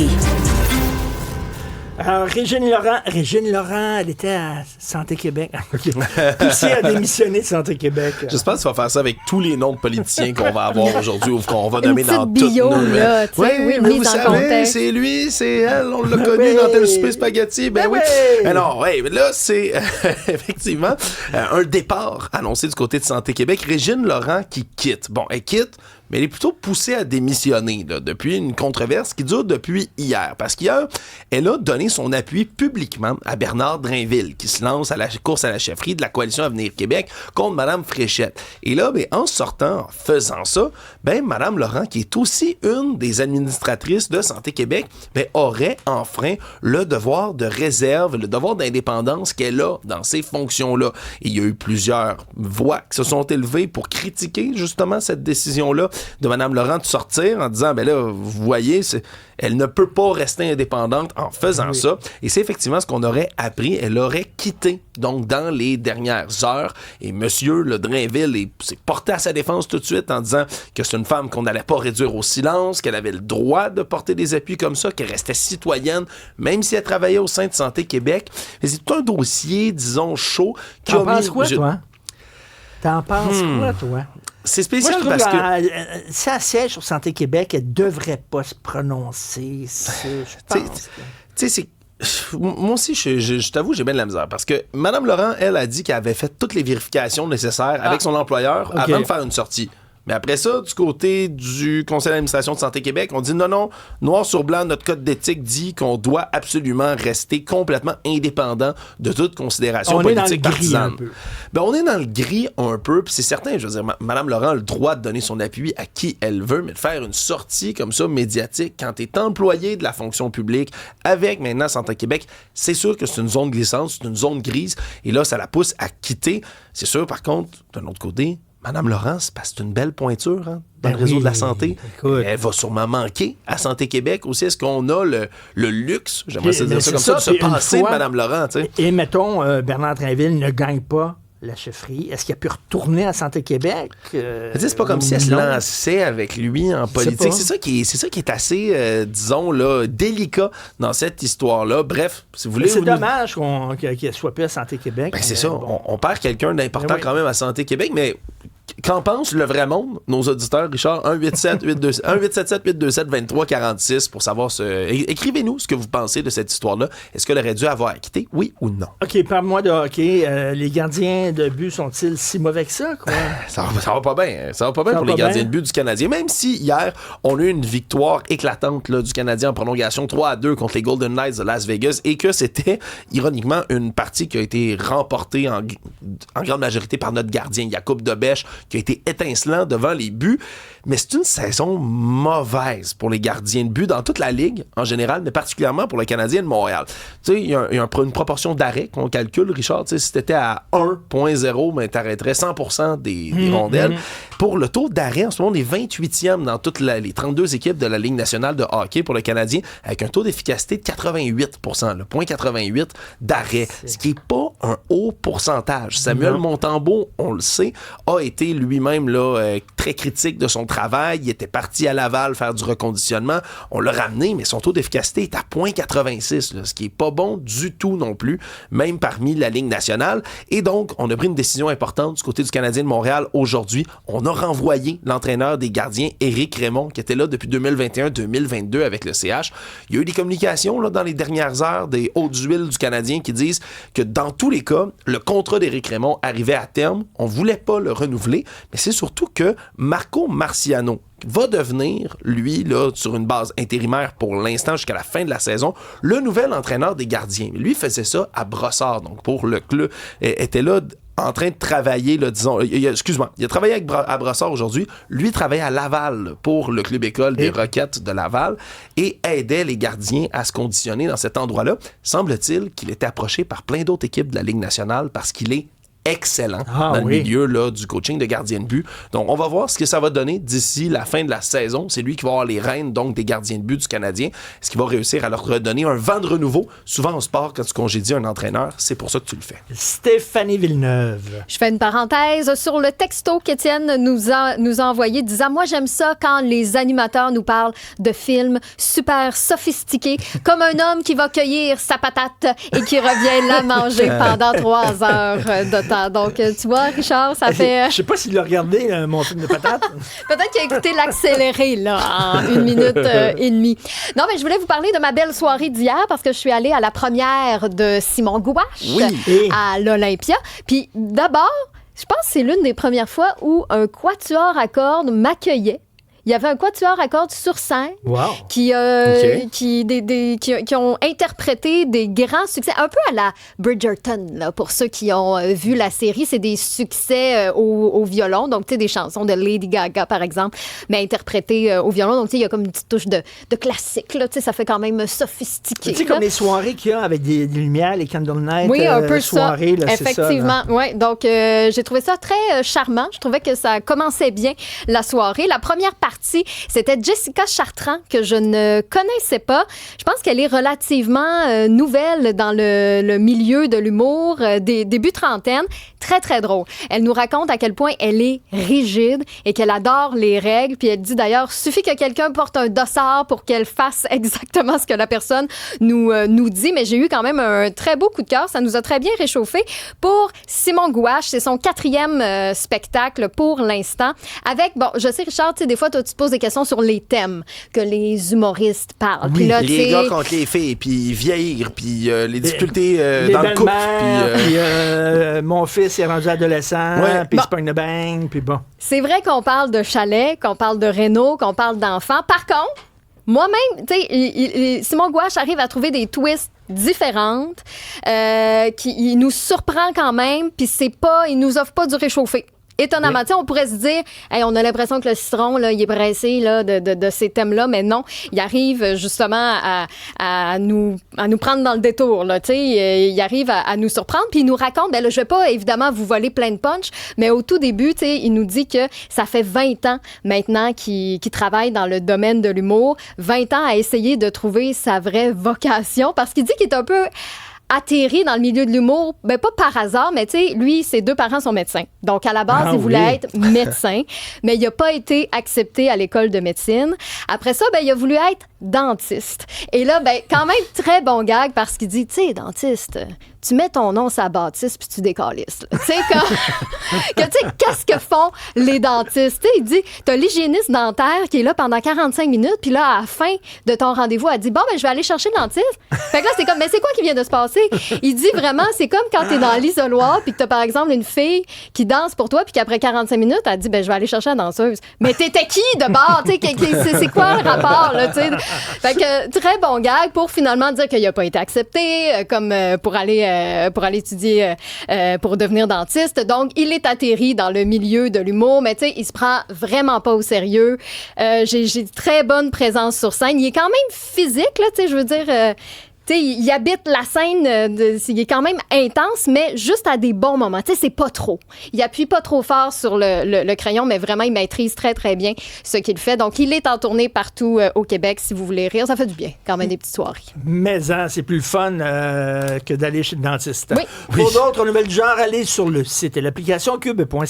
Santé. Alors, Régine Laurent, elle était à Santé Québec. Poussée à démissionner de Santé Québec. J'espère que tu vas faire ça avec tous les noms de politiciens qu'on va avoir aujourd'hui ou qu'on va nommer dans bio, toutes nos... là, tu sais, oui, mais mise vous en savez, contexte. c'est lui, c'est elle, on l'a connu dans tel souper spaghetti. Ben oui. Mais non, ouais, là, c'est effectivement un départ annoncé du côté de Santé Québec. Régine Laurent qui quitte. Bon, elle quitte, mais elle est plutôt poussée à démissionner là, depuis une controverse qui dure depuis hier. Parce qu'hier, elle a donné son appui publiquement à Bernard Drainville, qui se lance à la course à la chefferie de la Coalition Avenir Québec contre Mme Fréchette. Et là, ben, en sortant, en faisant ça, ben, Mme Laurent, qui est aussi une des administratrices de Santé Québec, ben, aurait enfreint le devoir de réserve, le devoir d'indépendance qu'elle a dans ces fonctions-là. Et il y a eu plusieurs voix qui se sont élevées pour critiquer justement cette décision-là de Mme Laurent de sortir en disant, ben là, vous voyez, elle ne peut pas rester indépendante en faisant ça. Et c'est effectivement ce qu'on aurait appris. Elle aurait quitté, donc, dans les dernières heures. Et Monsieur Le Drainville s'est porté à sa défense tout de suite en disant que c'est une femme qu'on n'allait pas réduire au silence, qu'elle avait le droit de porter des appuis comme ça, qu'elle restait citoyenne, même si elle travaillait au sein de Santé Québec. Mais c'est tout un dossier, disons, chaud. T'en penses quoi, toi? T'en penses quoi, toi? C'est spécial. Moi, je trouve parce que si elle siège sur Santé Québec, elle devrait pas se prononcer. Je pense. Tu sais, c'est... Moi aussi, je t'avoue, j'ai bien de la misère. Parce que Mme Laurent, elle, a dit qu'elle avait fait toutes les vérifications nécessaires avec son employeur avant de faire une sortie. Mais après ça, du côté du Conseil d'administration de Santé Québec, on dit non, noir sur blanc, notre code d'éthique dit qu'on doit absolument rester complètement indépendant de toute considération politique partisane. Ben, on est dans le gris un peu, puis c'est certain, je veux dire, Mme Laurent a le droit de donner son appui à qui elle veut, mais de faire une sortie comme ça, médiatique, quand tu es employé de la fonction publique avec maintenant Santé Québec, c'est sûr que c'est une zone glissante, c'est une zone grise, et là, ça la pousse à quitter. C'est sûr, par contre, d'un autre côté, Mme Laurence, parce que c'est une belle pointure dans le réseau de la santé. Écoute. Elle va sûrement manquer à Santé Québec aussi. Est-ce qu'on a le luxe, j'aimerais dire ça comme ça, de se passer de Mme Laurent? T'sais? Et mettons, Bernard Drainville ne gagne pas la chefferie. Est-ce qu'il a pu retourner à Santé Québec? C'est pas comme si elle se lançait avec lui en politique. C'est ça qui est assez, disons, là, délicat dans cette histoire-là. Bref, si vous voulez... C'est dommage qu'elle soit plus à Santé Québec. Ben, c'est ça. On perd quelqu'un d'important quand même à Santé Québec, mais... Qu'en pense le vrai monde, nos auditeurs, Richard? 1-877-827-2346 pour savoir écrivez-nous ce que vous pensez de cette histoire-là. Est-ce qu'elle aurait dû avoir quitté, oui ou non? OK, parle-moi de hockey. Les gardiens de but sont-ils si mauvais que ça, quoi? Ça va pas bien. Ça va pas bien pour les gardiens de but du Canadien. Même si, hier, on a eu une victoire éclatante là, du Canadien en prolongation 3-2 contre les Golden Knights de Las Vegas et que c'était, ironiquement, une partie qui a été remportée en grande majorité par notre gardien, Jakub Dobeš, qui a été étincelant devant les buts. Mais c'est une saison mauvaise pour les gardiens de but dans toute la Ligue, en général, mais particulièrement pour le Canadien de Montréal. Tu sais, il y a une proportion d'arrêt qu'on calcule, Richard. Tu sais, si t'étais à 1.0, ben, t'arrêterais 100% des rondelles. Pour le taux d'arrêt, en ce moment, on est 28e dans toutes les 32 équipes de la Ligue nationale de hockey pour le Canadien, avec un taux d'efficacité de 88%, le 0.88 d'arrêt, ce qui n'est pas un haut pourcentage. Samuel Montembeault, on le sait, a été lui-même là, très critique de son travail. Il était parti à Laval faire du reconditionnement. On l'a ramené, mais son taux d'efficacité est à 0.86, là, ce qui est pas bon du tout non plus, même parmi la Ligue nationale. Et donc, on a pris une décision importante du côté du Canadien de Montréal aujourd'hui. On a renvoyé l'entraîneur des gardiens, Éric Raymond, qui était là depuis 2021-2022 avec le CH. Il y a eu des communications là, dans les dernières heures des hautes huiles du Canadien qui disent que dans tous les cas, le contrat d'Éric Raymond arrivait à terme. On voulait pas le renouveler, mais c'est surtout que Marco Marciano va devenir, lui, là, sur une base intérimaire pour l'instant jusqu'à la fin de la saison, le nouvel entraîneur des gardiens. Lui faisait ça à Brossard, donc pour le club, était là en train de travailler, là, disons, il a travaillé à Brossard aujourd'hui, lui travaillait à Laval là, pour le club école des Roquettes de Laval et aidait les gardiens à se conditionner dans cet endroit-là. Semble-t-il qu'il était approché par plein d'autres équipes de la Ligue nationale parce qu'il est excellent dans le milieu là, du coaching de gardien de but. Donc, on va voir ce que ça va donner d'ici la fin de la saison. C'est lui qui va avoir les rênes donc, des gardiens de but du Canadien. Est-ce qu'il va réussir à leur redonner un vent de renouveau? Souvent, au sport, quand tu congédies un entraîneur, c'est pour ça que tu le fais. Stéphanie Villeneuve. Je fais une parenthèse sur le texto qu'Étienne nous a envoyé disant « Moi, j'aime ça quand les animateurs nous parlent de films super sophistiqués, comme un homme qui va cueillir sa patate et qui revient la manger pendant 3 heures de temps. » Donc, tu vois, Richard, ça fait... Je sais pas s'il a regardé mon film de patate. Peut-être qu'il a écouté l'accéléré, là, en 1 minute et demie. Non, mais je voulais vous parler de ma belle soirée d'hier parce que je suis allée à la première de Simon Gouache à l'Olympia. Puis d'abord, je pense que c'est l'une des premières fois où un quatuor à cordes m'accueillait. Il y avait un quatuor à cordes sur scène qui ont interprété des grands succès, un peu à la Bridgerton, là, pour ceux qui ont vu la série. C'est des succès au violon, donc tu sais, des chansons de Lady Gaga, par exemple, mais interprétées au violon. Donc tu sais, il y a comme une petite touche de classique, là, tu sais, ça fait quand même sophistiqué. Tu sais, comme les soirées qu'il y a avec des lumières, les candle night, oui, un peu soirées, ça. Là, effectivement, oui. Donc, j'ai trouvé ça très charmant. Je trouvais que ça commençait bien la soirée. La première partie, c'était Jessica Chartrand, que je ne connaissais pas. Je pense qu'elle est relativement nouvelle dans le milieu de l'humour, début trentaine. Très, très drôle. Elle nous raconte à quel point elle est rigide et qu'elle adore les règles. Puis elle dit d'ailleurs, suffit que quelqu'un porte un dossard pour qu'elle fasse exactement ce que la personne nous dit. Mais j'ai eu quand même un très beau coup de cœur. Ça nous a très bien réchauffé. Pour Simon Gouache, c'est son 4e spectacle pour l'instant. Avec, bon, je sais, Richard, tu sais, des fois, toi, tu te poses des questions sur les thèmes que les humoristes parlent. Oui, là, les gars contre les filles, puis vieillir, puis les difficultés les dans le couple. Puis mon fils est rendu adolescent, puis il se pogne de bang, puis bon. C'est vrai qu'on parle de chalet, qu'on parle de réno, qu'on parle d'enfants. Par contre, moi-même, tu sais, Simon Gouache arrive à trouver des twists différentes, il nous surprend quand même, puis il nous offre pas du réchauffé. Étonnamment, on pourrait se dire, hey, on a l'impression que le citron, là, il est pressé là, de ces thèmes-là, mais non, il arrive justement à nous prendre dans le détour. Là, il arrive à nous surprendre, puis il nous raconte, ben là, je vais pas évidemment vous voler plein de punch, mais au tout début, il nous dit que ça fait 20 ans maintenant qu'il travaille dans le domaine de l'humour, 20 ans à essayer de trouver sa vraie vocation, parce qu'il dit qu'il est un peu atterri dans le milieu de l'humour, ben pas par hasard, mais tu sais, lui, ses 2 parents sont médecins. Donc, à la base, il voulait être médecin, mais il n'a pas été accepté à l'école de médecine. Après ça, ben, il a voulu être dentiste. Et là, ben, quand même, très bon gag, parce qu'il dit, tu sais, dentiste, tu mets ton nom sur la bâtisse puis tu décalisses. Tu sais, qu'est-ce que font les dentistes? T'sais, il dit, t'as l'hygiéniste dentaire qui est là pendant 45 minutes, puis là, à la fin de ton rendez-vous, elle dit, bon, ben, je vais aller chercher le dentiste. Fait que là, c'est comme, mais c'est quoi qui vient de se passer? Il dit vraiment, c'est comme quand t'es dans l'isoloir, puis que t'as, par exemple, une fille qui danse pour toi, puis qu'après 45 minutes, elle dit, ben, je vais aller chercher la danseuse. Mais t'étais qui de bord? C'est quoi le rapport, là, tu sais? Fait que, très bon gag pour finalement dire qu'il n'a pas été accepté, comme pour aller étudier, pour devenir dentiste. Donc, il est atterri dans le milieu de l'humour, mais tu sais, il se prend vraiment pas au sérieux. J'ai très bonne présence sur scène. Il est quand même physique, là, tu sais, je veux dire... T'sais, il habite la scène, il est quand même intense, mais juste à des bons moments. T'sais, c'est pas trop. Il appuie pas trop fort sur le crayon, mais vraiment, il maîtrise très, très bien ce qu'il fait. Donc, il est en tournée partout au Québec, si vous voulez rire. Ça fait du bien, quand même, des petites soirées. Mais c'est plus le fun que d'aller chez le dentiste. Oui. Pour d'autres nouvelles du genre, allez sur le site et l'application cube.ca.